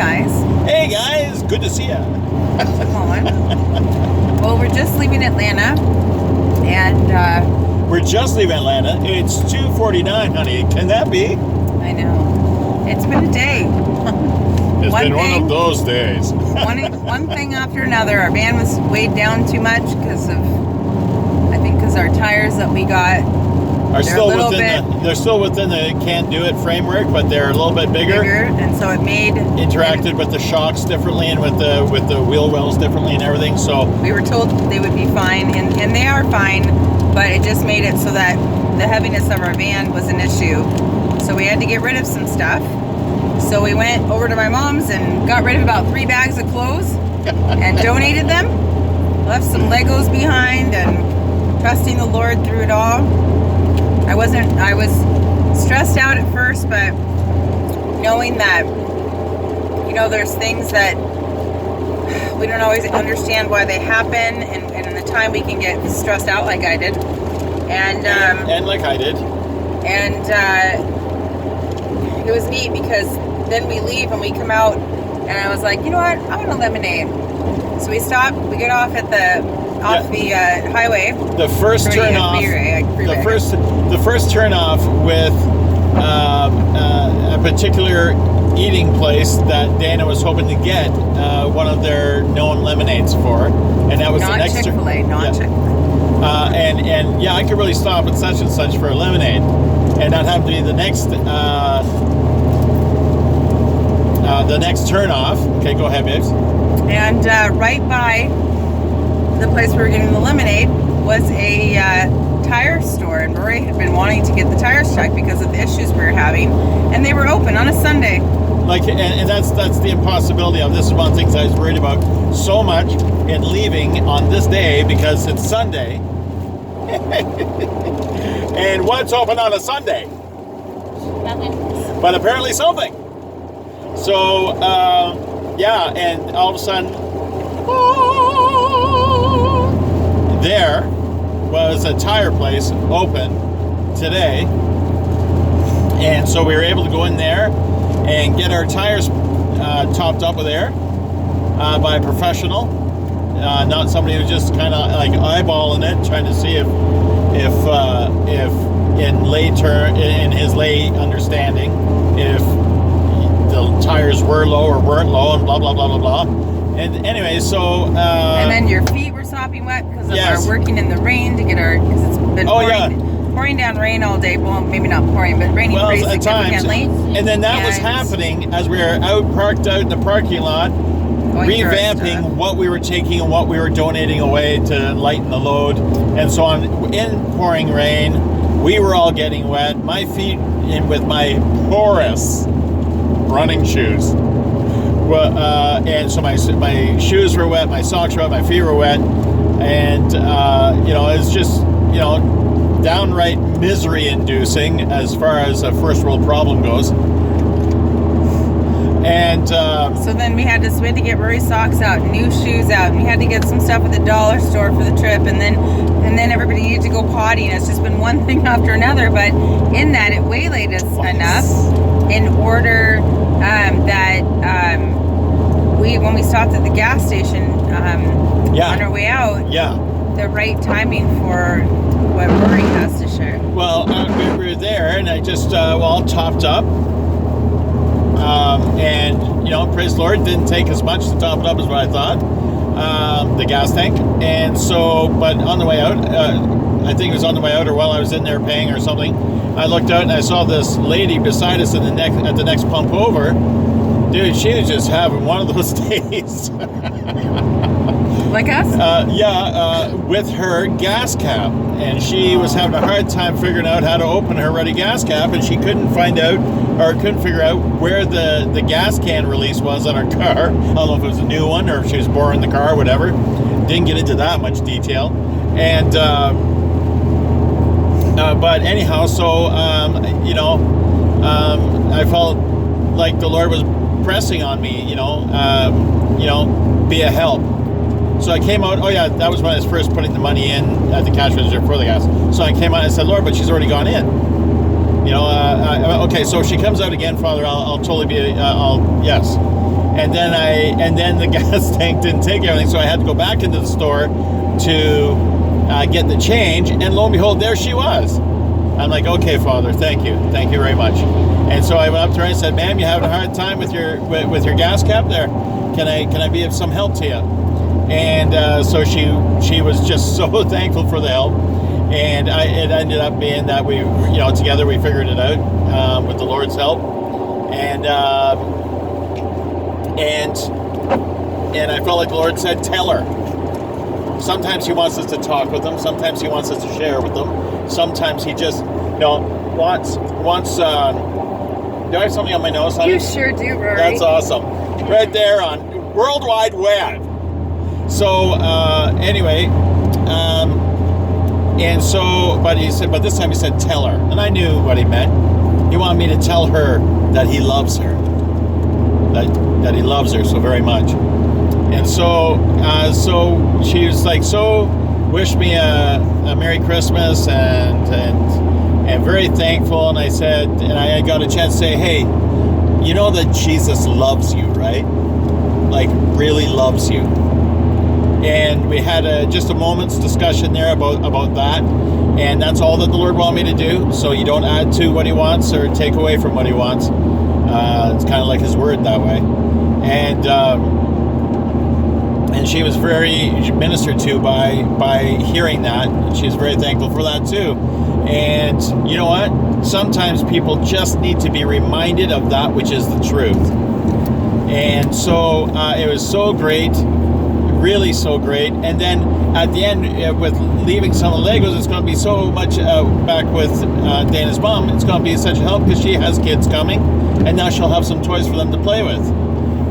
guys. Hey guys, good to see ya. How's it going? Well, we're just leaving Atlanta, and We're just leaving Atlanta. It's 2:49, honey. Can that be? I know it's been a day. It's One been one thing- of those days. one thing after another. Our van was weighed down too much because our tires that we got Are They're still a little they're still within the can't do it framework, but they're a little bit bigger. and so it made Interacted with the shocks differently and with the wheel wells differently and everything. So We were told they would be fine, and they are fine, but it just made it so that the heaviness of our van was an issue. So we had to get rid of some stuff. So we went over to my mom's and got rid of about 3 bags of clothes and donated them. Left some Legos behind and trusting the Lord through it all. I was stressed out at first, but knowing that, there's things that we don't always understand why they happen, and in the time we can get stressed out like I did. and like I did. And it was neat because then we leave and we come out, and I was like, you know what? I want a lemonade. So we stop. We get off at the highway. The first turn off. The first turn off with a particular eating place that Dana was hoping to get one of their known lemonades for, and that was Not the next Chick-fil-A, not Chick-fil-A. and yeah, I could really stop at such and such for a lemonade, and that happened to be the next turn off. Okay, go ahead, babes. And right by the place we were getting the lemonade was a tire store, and Rory had been wanting to get the tires checked because of the issues we were having, and they were open on a Sunday. And that's the impossibility of this. Is one of the things I was worried about so much in leaving on this day because it's Sunday. And what's open on a Sunday? Nothing. But apparently something. So yeah, and all of a sudden, there was a tire place open today, and so we were able to go in there and get our tires topped up with air by a professional, not somebody who's just kind of like eyeballing it, trying to see if in his lay understanding, if the tires were low or weren't low, and blah blah blah blah blah. And anyway, so And then your feet were sopping wet because of Yes. our working in the rain to get because it's been pouring down rain all day. Well, maybe not pouring, but raining pretty at times. significantly. And then that was And- happening as we were parked out in the parking lot, Going through our stuff. revamping what we were taking and what we were donating away to lighten the load, and so on. In pouring rain, we were all getting wet. My feet, in with my porous running shoes. Well, and so my shoes were wet, my socks were wet, my feet were wet, and it's just downright misery-inducing as far as a first world problem goes. And So then we had to get Rory's socks out, new shoes out, and we had to get some stuff at the dollar store for the trip, and then everybody needed to go potty, and it's just been one thing after another. But in that, it waylaid us enough in order that when we stopped at the gas station on our way out, the right timing for what Rory has to share. Well, we were there, and I just all topped up. And praise the Lord, didn't take as much to top it up as what I thought, the gas tank. And so, but on the way out, I think it was on the way out or while I was in there paying or something, I looked out and I saw this lady beside us at the next pump over. Dude, she was just having one of those days. Like us? With her gas cap, and she was having a hard time figuring out how to open her ready gas cap, and she couldn't figure out where the gas can release was on her car. I don't know if it was a new one or if she was borrowing the car or whatever. Didn't get into that much detail, and but anyhow, so I felt like the Lord was pressing on me, be a help. So I came out, that was when I was first putting the money in at the cash register for the gas. So I came out and I said, Lord, but she's already gone in. Okay, so if she comes out again, Father, I'll totally be, yes. and then the gas tank didn't take everything, so I had to go back into the store to get the change, and lo and behold, there she was. I'm like, okay, Father, thank you very much. And so I went up to her and said, ma'am, you having a hard time with your gas cap there? Can I be of some help to you? And so she was just so thankful for the help. And it ended up being that we, together we figured it out with the Lord's help. And I felt like the Lord said, tell her. Sometimes he wants us to talk with them. Sometimes he wants us to share with them. Sometimes he just, wants. Do I have something on my nose, honey? You sure do, Rory. That's awesome. Right there on World Wide Web. So anyway, and so, but this time he said, tell her, and I knew what he meant. He wanted me to tell her that he loves her, that he loves her so very much. And so she was like, wished me a Merry Christmas and very thankful. And I said, and I got a chance to say, hey, you know that Jesus loves you, right? Like, really loves you. And we had just a moment's discussion there about that. And that's all that the Lord wanted me to do. So you don't add to what he wants or take away from what he wants. It's kind of like his word that way. And she was very ministered to by hearing that. And she was very thankful for that too. And you know what? Sometimes people just need to be reminded of that which is the truth. And so it was so great, really so great. And then at the end, with leaving some of the Legos, it's going to be so much back with Dana's mom. It's going to be such a help because she has kids coming, and now she'll have some toys for them to play with.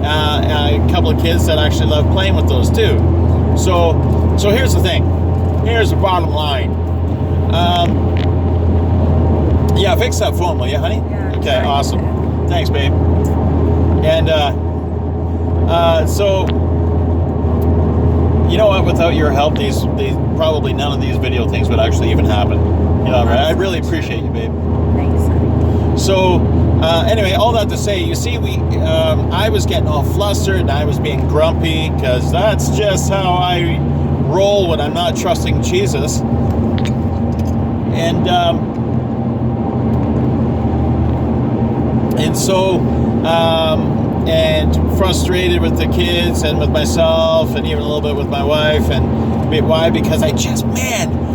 A couple of kids that actually love playing with those too. So here's the thing. Here's the bottom line. Yeah, fix that phone, will you, honey? Yeah. Okay, Sorry. awesome. Thanks, babe. And so, you know what? Without your help, these probably none of these video things would actually even happen. I really appreciate you, babe. Thanks, honey. So, anyway, all that to say, you see, I was getting all flustered and I was being grumpy because that's just how I roll when I'm not trusting Jesus. And so, and frustrated with the kids and with myself and even a little bit with my wife. And why? Because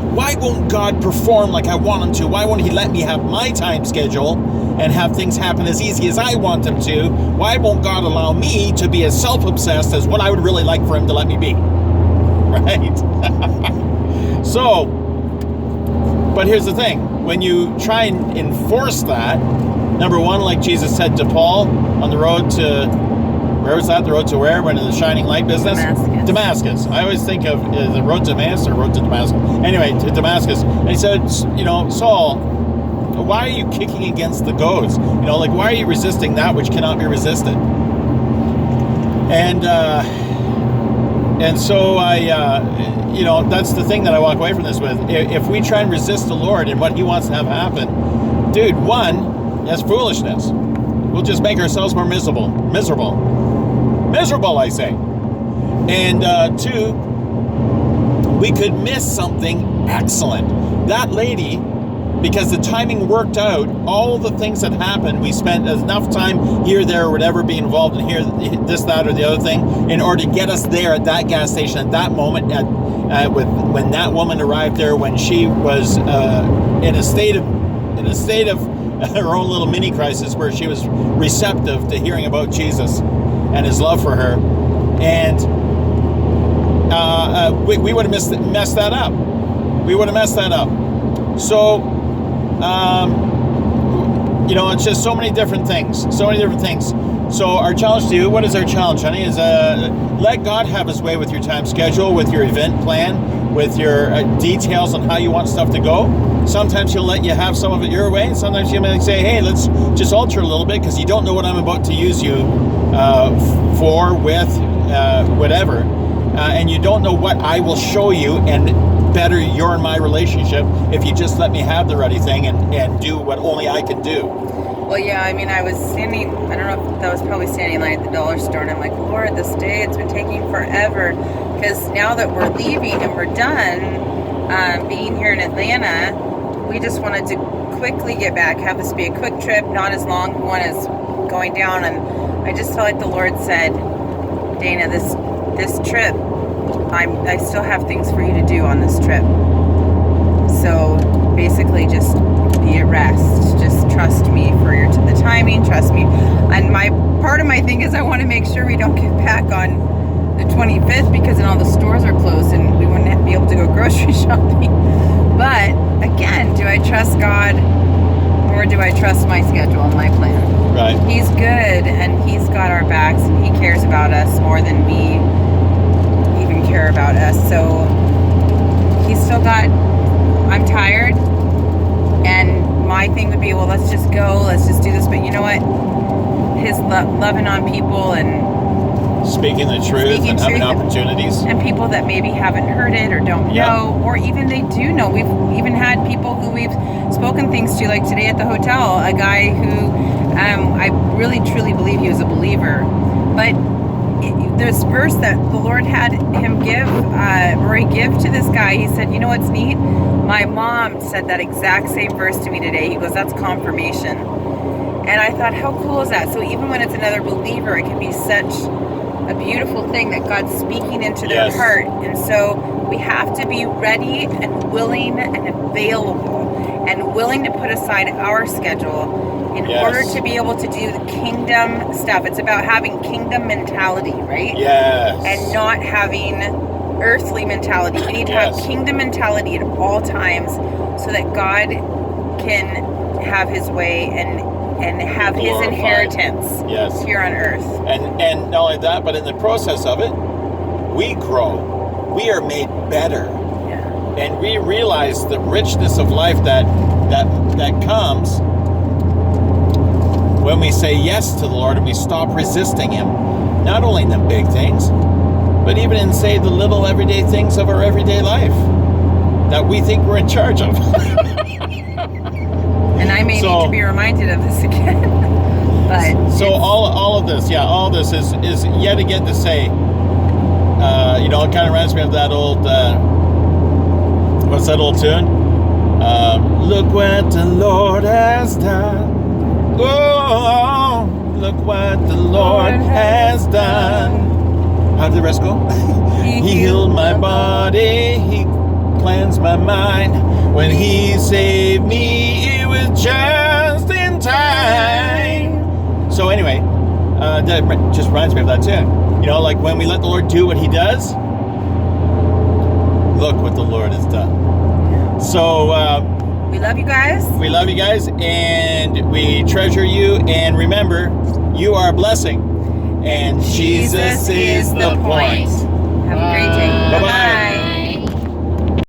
why won't God perform like I want him to? Why won't he let me have my time schedule and have things happen as easy as I want them to? Why won't God allow me to be as self-obsessed as what I would really like for him to let me be? Right? So, but here's the thing. When you try and enforce that, number one, like Jesus said to Paul on the road to, where was that? The road to where? Went in the shining light business? Damascus. I always think of the road to Damascus or road to Damascus. Anyway, to Damascus. And he said, Saul, why are you kicking against the goads? Why are you resisting that which cannot be resisted? And so that's the thing that I walk away from this with. If we try and resist the Lord and what he wants to have happen, dude, one, that's foolishness. We'll just make ourselves more miserable, I say. And two, we could miss something excellent. That lady, because the timing worked out, all the things that happened, we spent enough time here, there, or whatever, being involved in here, this, that, or the other thing, in order to get us there at that gas station at that moment, when that woman arrived there, when she was in a state of her own little mini crisis, where she was receptive to hearing about Jesus and his love for her, and we would have messed that up. We would have messed that up. So, it's just so many different things. So our challenge to you, what is our challenge, honey? Is let God have his way with your time schedule, with your event plan, with your details on how you want stuff to go. Sometimes he'll let you have some of it your way. Sometimes he might say, hey, let's just alter a little bit because you don't know what I'm about to use you for, with, whatever. And you don't know what I will show you and better your and my relationship if you just let me have the ready thing and do what only I can do. Well, yeah, I mean, I was standing, I don't know if that was probably standing line at the dollar store, and I'm like, Lord, this day, it's been taking forever. Because now that we're leaving and we're done being here in Atlanta, we just wanted to quickly get back, have this be a quick trip, not as long one as going down. And I just felt like the Lord said, Dana, this trip, I still have things for you to do on this trip. So basically just be at rest. Just trust me for the timing, trust me. And part of my thing is I want to make sure we don't get back on the 25th because then all the stores are closed and we wouldn't be able to go grocery shopping. But again, do I trust God or do I trust my schedule and my plan? Right. He's good and he's got our backs and he cares about us more than we even care about us. So he's still got, I'm tired, and my thing would be, well, let's just go, let's just do this. But you know what? His loving on people and speaking the truth and having opportunities. And people that maybe haven't heard it or don't know, or even they do know. We've even had people who we've spoken things to, like today at the hotel, a guy who I really truly believe he was a believer. But this verse that the Lord had him give to this guy, he said, you know what's neat? My mom said that exact same verse to me today. He goes, that's confirmation. And I thought, how cool is that? So even when it's another believer, it can be such a beautiful thing that God's speaking into their heart. And so we have to be ready and willing and available and willing to put aside our schedule in order to be able to do the kingdom stuff. It's about having kingdom mentality, right? Yes. And not having earthly mentality. We need to have kingdom mentality at all times so that God can have his way and have his inheritance here on earth. And not only that, but in the process of it, we grow. We are made better. Yeah. And we realize the richness of life that comes when we say yes to the Lord and we stop resisting him. Not only in the big things, but even in, say, the little everyday things of our everyday life that we think we're in charge of. And I may need to be reminded of this again. But so all of this, all this is yet again to say, it kind of reminds me of that old, what's that old tune? Look what the Lord has done. Oh, look what the Lord has done. How did the rest go? He healed my body, he cleansed my mind. When he saved me, it was just in time. So anyway, that just reminds me of that too. Like when we let the Lord do what he does, look what the Lord has done. So we love you guys. We love you guys, and we treasure you. And remember, you are a blessing, and Jesus is the point. Have a great day. Bye-bye.